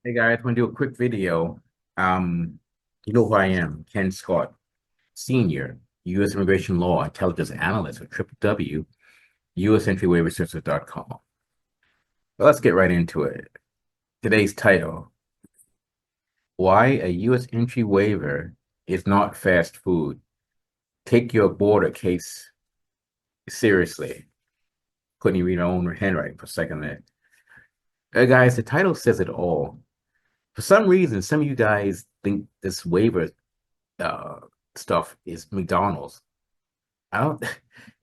Hey guys, I want to do a quick video. Um, you know who I am, Ken Scott, Senior, U.S. Immigration Law Intelligence Analyst with W, USEntryWaiverServices.com. Well, let's get right into it. Today's title, Why a U.S. Entry Waiver is Not Fast Food. Take your border case seriously. Couldn't even read our own handwriting for a second there. Guys, the title says it all. For some reason, some of you guys think this waiver uh, stuff is McDonald's. I don't.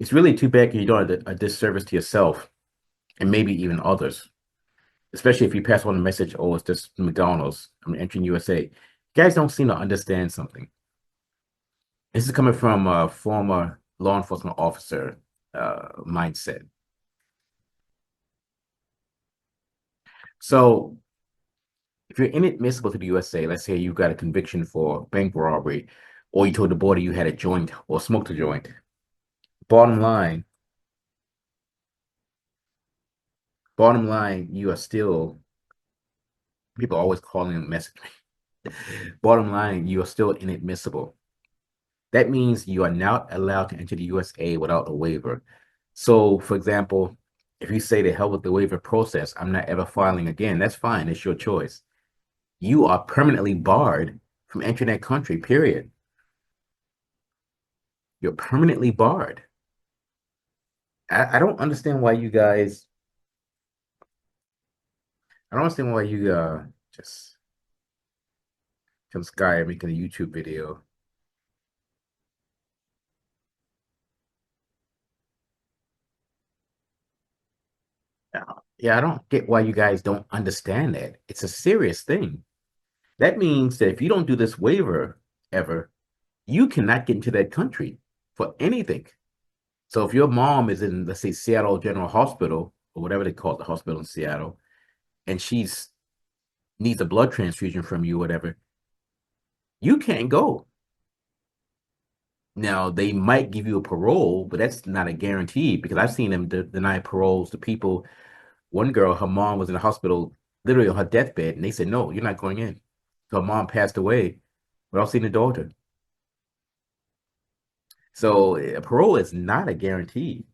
It's really too bad you're doing a disservice to yourself and maybe even others, especially if you pass on the message, "Oh, it's just McDonald's. I'm entering USA." You guys don't seem to understand something. This is coming from a former law enforcement officer mindset. So, if you're inadmissible to the USA, let's say you got a conviction for bank robbery, or you told the border you had a joint or smoked a joint. Bottom line, bottom line, you are still people are always calling and messaging me. Bottom line, you are still inadmissible. That means you are not allowed to enter the USA without a waiver. So, for example, if you say to hell with the waiver process, I'm not ever filing again, that's fine. It's your choice. You are permanently barred from entering that country, period. You're permanently barred. I don't understand why you guys, I don't understand why you just some guy making a YouTube video. Yeah, I don't get why you guys don't understand that. It's a serious thing. That means that if you don't do this waiver ever, you cannot get into that country for anything. So if your mom is in, let's say, Seattle General Hospital or whatever they call it, the hospital in Seattle, and she's needs a blood transfusion from you, whatever, you can't go. Now they might give you a parole, but that's not a guarantee because I've seen them deny paroles to people. One girl, her mom was in the hospital, literally on her deathbed, and they said, "No, you're not going in." Her mom passed away without seeing the daughter. So parole is not a guarantee,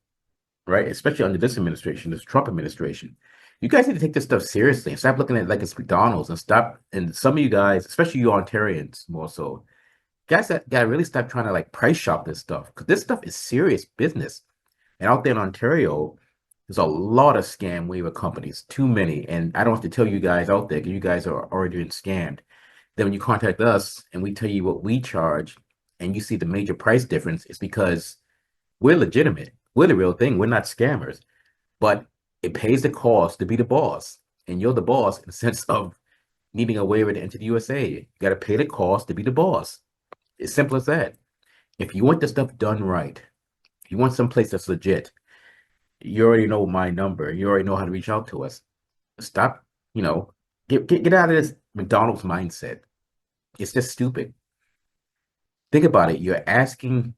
right? Especially under this administration, this Trump administration. You guys need to take this stuff seriously and stop looking at it like it's McDonald's and stop. And some of you guys, especially you Ontarians more so, guys that gotta really stop trying to like price shop this stuff because this stuff is serious business. And out there in Ontario, there's a lot of scam waiver companies, too many. And I don't have to tell you guys out there because you guys are already being scammed. Then when you contact us and we tell you what we charge and you see the major price difference, it's because we're legitimate. We're the real thing. We're not scammers. But it pays the cost to be the boss. And you're the boss in the sense of needing a waiver to enter the USA. You got to pay the cost to be the boss. It's simple as that. If you want the stuff done right, if you want someplace that's legit, you already know my number. You already know how to reach out to us. Stop, you know, get out of this McDonald's mindset. It's just stupid. Think about it. You're asking,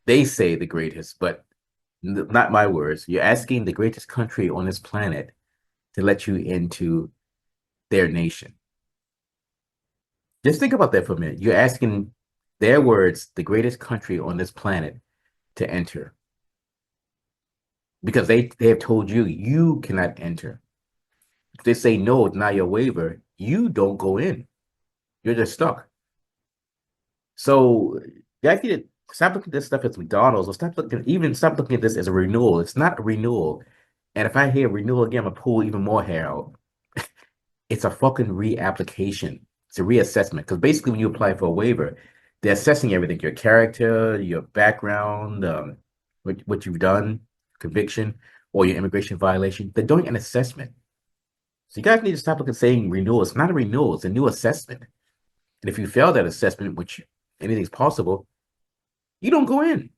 they say the greatest, but not my words. You're asking the greatest country on this planet to let you into their nation. Just think about that for a minute. You're asking their words, the greatest country on this planet, to enter because they have told you you cannot enter. If they say no, deny your waiver, you don't go in. You're just stuck. So you actually need to stop looking at this stuff as McDonald's or stop looking at this as a renewal. It's not a renewal. And if I hear renewal again, I'm gonna pull even more hair out. It's a fucking reapplication. It's a reassessment. Because basically when you apply for a waiver, they're assessing everything, your character, your background, what you've done, conviction, or your immigration violation. They're doing an assessment. So you guys need to stop looking saying renewal. It's not a renewal, it's a new assessment. And if you fail that assessment, which anything's possible, you don't go in.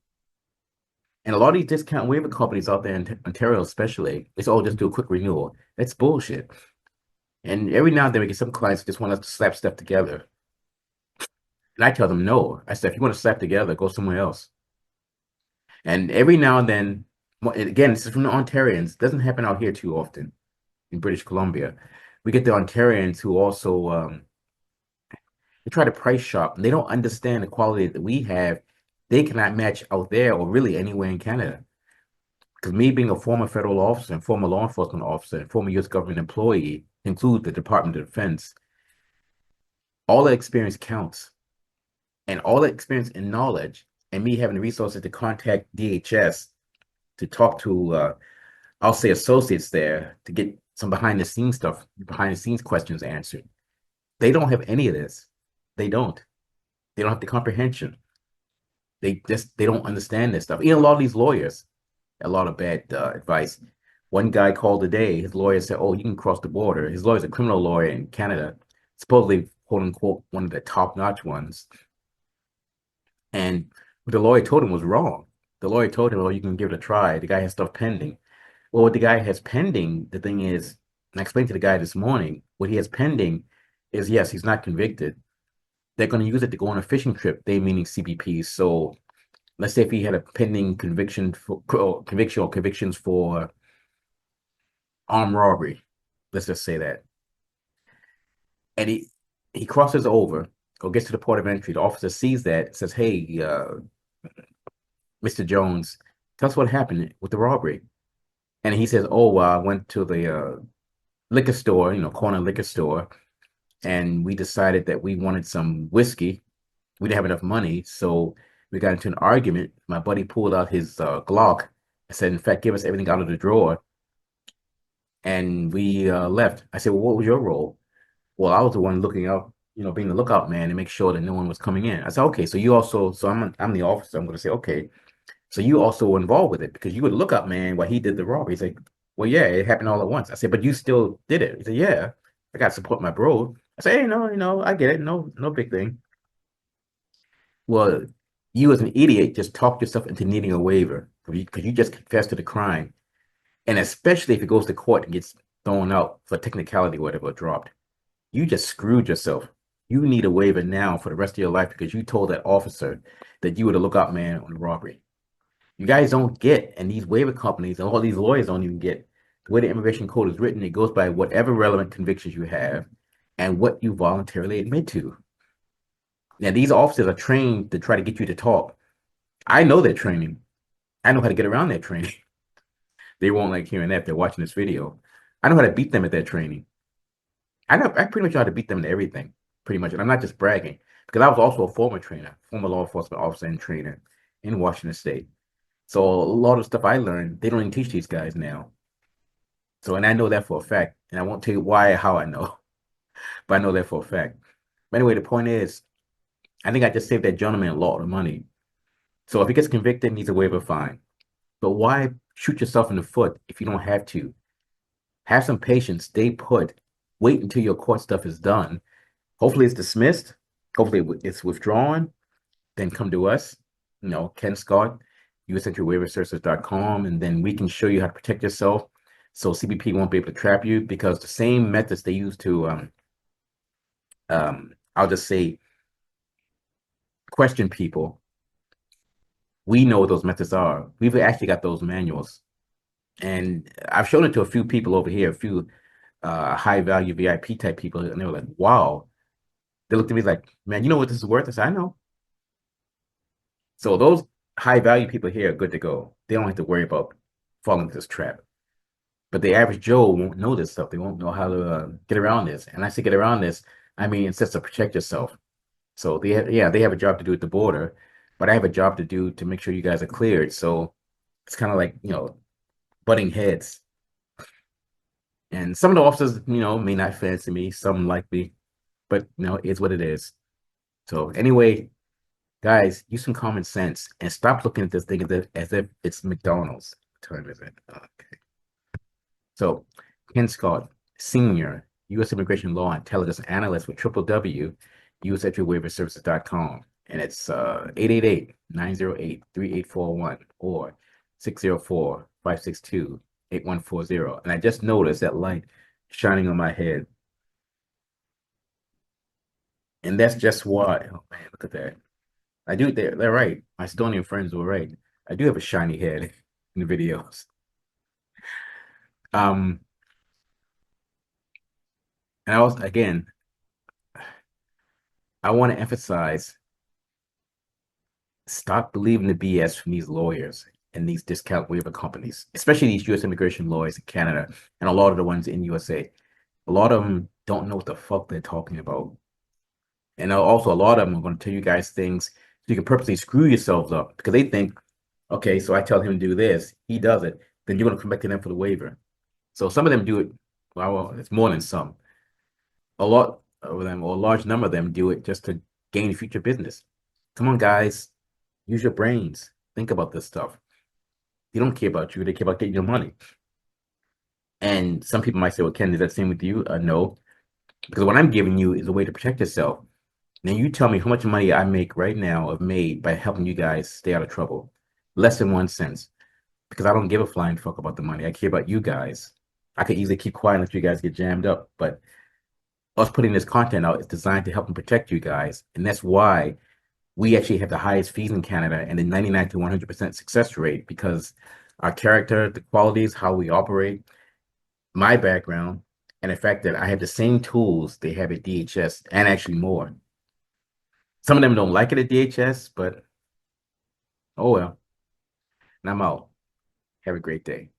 And a lot of these discount waiver companies out there in Ontario, especially, it's all just do a quick renewal. That's bullshit. And every now and then we get some clients that just want us to slap stuff together. And I tell them no. I said, if you want to slap together, go somewhere else. And every now and then, again, this is from the Ontarians. It doesn't happen out here too often in British Columbia. We get the Ontarians who also they try to price shop and they don't understand the quality that we have. They cannot match out there or really anywhere in Canada. Because me being a former federal officer and former law enforcement officer and former U.S. government employee, include the Department of Defense, all that experience counts. And all that experience and knowledge, and me having the resources to contact DHS to talk to, I'll say associates there to get some behind the scenes stuff, behind the scenes questions answered. They don't have any of this. They don't. They don't have the comprehension. They don't understand this stuff. Even a lot of these lawyers, a lot of bad advice. One guy called today. His lawyer said, "Oh, you can cross the border." His lawyer's a criminal lawyer in Canada, supposedly quote unquote one of the top notch ones. And what the lawyer told him was wrong. The lawyer told him, "Oh, you can give it a try. The guy has stuff pending." Well, what the guy has pending, the thing is, and I explained to the guy this morning, what he has pending is yes, he's not convicted. They're going to use it to go on a fishing trip. They meaning CBP. So let's say if he had a pending conviction for conviction or convictions for armed robbery, let's just say that, and he crosses over or gets to the port of entry. The officer sees that, says, "Hey, Mr. Jones, tell us what happened with the robbery." And he says, "Oh, I went to the liquor store, corner liquor store, and we decided that we wanted some whiskey. We didn't have enough money, so we got into an argument. My buddy pulled out his Glock and said, in fact, give us everything out of the drawer, and we left." I said, "Well, what was your role?" "Well, I was the one looking out, being the lookout man to make sure that no one was coming in." I said, "Okay, so you also, so I'm the officer. I'm going to say, okay, so you also were involved with it because you were the lookout man while he did the robbery." He's like, "Well, yeah, it happened all at once." I said, "But you still did it." He said, "Yeah, I got to support my bro." I said, "Hey, no, I get it. No, no big thing." Well, you as an idiot just talked yourself into needing a waiver because you just confessed to the crime. And especially if it goes to court and gets thrown out for technicality or whatever, dropped, you just screwed yourself. You need a waiver now for the rest of your life because you told that officer that you were the lookout man on the robbery. You guys don't get, and these waiver companies and all these lawyers don't even get the way the immigration code is written. It goes by whatever relevant convictions you have and what you voluntarily admit to. Now, these officers are trained to try to get you to talk. I know their training. I know how to get around their training. They won't like hearing that if they're watching this video. I know how to beat them at their training. I pretty much know how to beat them at everything, pretty much. And I'm not just bragging because I was also a former trainer, former law enforcement officer and trainer in Washington State. So a lot of stuff I learned, they don't even teach these guys now. So, and I know that for a fact. And I won't tell you why or how I know, but I know that for a fact. But anyway, the point is, I think I just saved that gentleman a lot of money. So if he gets convicted, he needs a waiver, fine. But why shoot yourself in the foot if you don't have to? Have some patience, stay put, wait until your court stuff is done. Hopefully it's dismissed. Hopefully it's withdrawn. Then come to us, Ken Scott, usentry-waiverservices.com, and then we can show you how to protect yourself so CBP won't be able to trap you because the same methods they use to, I'll just say, question people, we know what those methods are. We've actually got those manuals. And I've shown it to a few people over here, a few high value VIP type people, and they were like, wow. They looked at me like, man, you know what this is worth? I said, I know. So those high value people here are good to go. They don't have to worry about falling into this trap. But the average Joe won't know this stuff. They won't know how to get around this. And I say get around this, I mean, it's just to protect yourself. So they have a job to do at the border, but I have a job to do to make sure you guys are cleared. So it's kind of like, butting heads. And some of the officers, may not fancy me, some like me, but it's what it is. So anyway, guys, use some common sense and stop looking at this thing as if it's McDonald's. What time is it? Okay. So Ken Scott, Senior, U.S. Immigration Law Intelligence Analyst with www.usentry-waiverservices.com. And it's 888-908-3841 or 604-562-8140. And I just noticed that light shining on my head. And that's just why, oh man, look at that. They're right. My Estonian friends were right. I do have a shiny head in the videos. Um, And I also, again, I want to emphasize, stop believing the BS from these lawyers and these discount waiver companies, especially these U.S. immigration lawyers in Canada and a lot of the ones in USA. A lot of them don't know what the fuck they're talking about. And also, a lot of them are going to tell you guys things so you can purposely screw yourselves up because they think, okay, so I tell him to do this, he does it, then you're going to come back to them for the waiver. So some of them do it, well, it's more than some. A lot of them, or a large number of them, do it just to gain future business. Come on, guys, use your brains. Think about this stuff. They don't care about you, they care about getting your money. And some people might say, well, Ken, is that same with you? No, because what I'm giving you is a way to protect yourself. Now you tell me how much money I make right now have made by helping you guys stay out of trouble. Less than 1 cent. Because I don't give a flying fuck about the money. I care about you guys. I could easily keep quiet and let you guys get jammed up, but us putting this content out is designed to help and protect you guys. And that's why we actually have the highest fees in Canada and the 99 to 100% success rate because our character, the qualities, how we operate, my background, and the fact that I have the same tools they have at DHS and actually more. Some of them don't like it at DHS, but oh well. And I'm out. Have a great day.